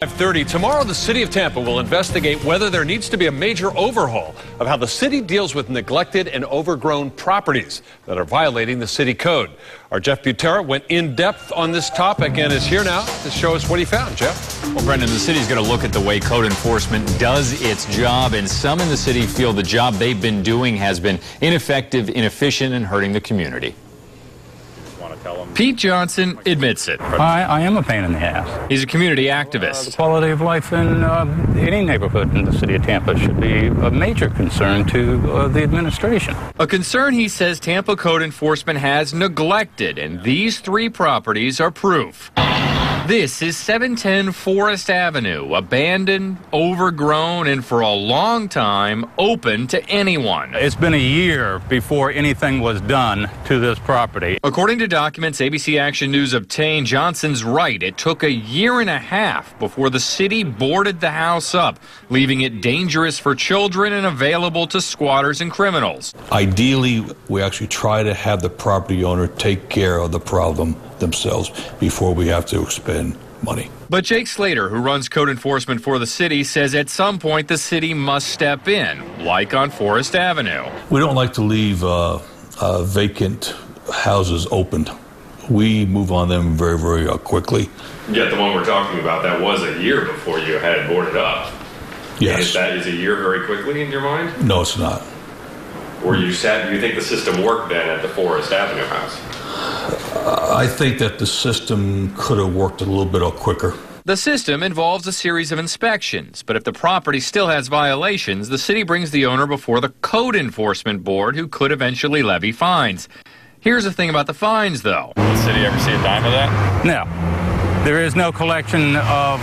5:30 tomorrow, the city of Tampa will investigate whether there needs to be a major overhaul of how the city deals with neglected and overgrown properties that are violating the city code. Our Jeff Butera went in depth on this topic and is here now to show us what he found. Jeff? Well, Brendan, the city's going to look at the way code enforcement does its job, and some in the city feel the job they've been doing has been ineffective, inefficient, and hurting the community. Pete Johnson admits it. I am a pain in the ass. He's a community activist. The quality of life in any neighborhood in the city of Tampa should be a major concern to the administration. A concern he says Tampa code enforcement has neglected, and these three properties are proof. This is 710 Forest Avenue, abandoned, overgrown, and for a long time open to anyone. It's been a year before anything was done to this property. According to documents ABC Action News obtained, Johnson's right. It took a year and a half before the city boarded the house up, leaving it dangerous for children and available to squatters and criminals. Ideally, we actually try to have the property owner take care of the problem themselves before we have to expend money. But Jake Slater, who runs code enforcement for the city, says at some point the city must step in, like on Forest Avenue. We don't like to leave vacant houses open. We move on them very, very quickly. Yet the one we're talking about, that was a year before you had it boarded up. Yes. And is a year very quickly in your mind? No, it's not. Or you think the system worked then at the Forest Avenue house? I think that the system could have worked a little bit quicker. The system involves a series of inspections, but if the property still has violations, the city brings the owner before the Code Enforcement Board, who could eventually levy fines. Here's the thing about the fines, though. Did the city ever see a dime of that? No. There is no collection of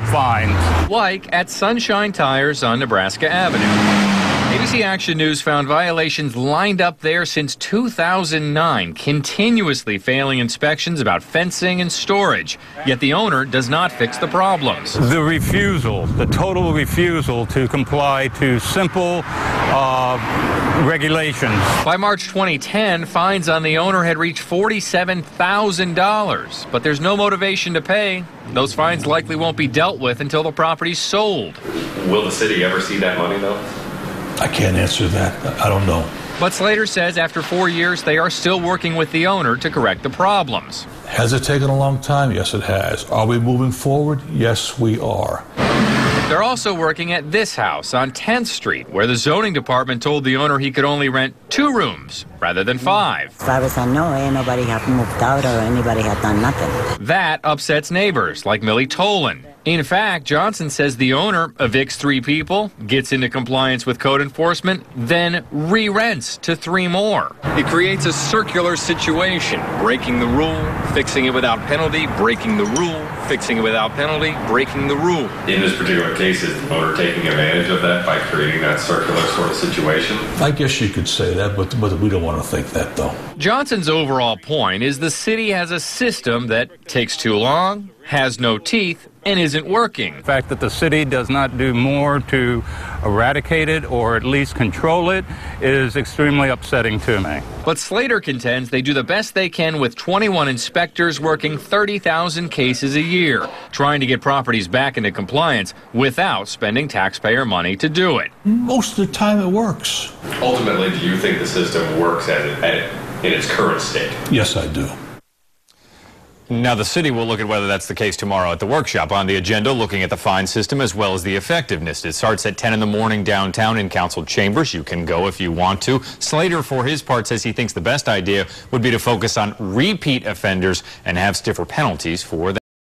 fines. Like at Sunshine Tires on Nebraska Avenue. ABC Action News found violations lined up there since 2009, continuously failing inspections about fencing and storage. Yet the owner does not fix the problems. The total refusal to comply to simple regulations. By March 2010, fines on the owner had reached $47,000. But there's no motivation to pay. Those fines likely won't be dealt with until the property's sold. Will the city ever see that money, though? I can't answer that. I don't know. But Slater says after 4 years, they are still working with the owner to correct the problems. Has it taken a long time? Yes, it has. Are we moving forward? Yes, we are. They're also working at this house on 10th Street, where the zoning department told the owner he could only rent 2 rooms rather than 5. As far as I know, nobody have moved out or anybody have done nothing. That upsets neighbors like Millie Tolan. In fact, Johnson says the owner evicts 3 people, gets into compliance with code enforcement, then re-rents to 3 more. It creates a circular situation, breaking the rule, fixing it without penalty, breaking the rule, fixing it without penalty, breaking the rule. In this particular case, is the owner taking advantage of that by creating that circular sort of situation? I guess you could say that, but we don't want to think that, though. Johnson's overall point is the city has a system that takes too long, has no teeth, and isn't working. The fact that the city does not do more to eradicate it or at least control it is extremely upsetting to me. But Slater contends they do the best they can with 21 inspectors working 30,000 cases a year, trying to get properties back into compliance without spending taxpayer money to do it. Most of the time it works. Ultimately, do you think the system works in its current state? Yes, I do. Now, the city will look at whether that's the case tomorrow at the workshop. On the agenda, looking at the fine system as well as the effectiveness. It starts at 10 in the morning downtown in council chambers. You can go if you want to. Slater, for his part, says he thinks the best idea would be to focus on repeat offenders and have stiffer penalties for them.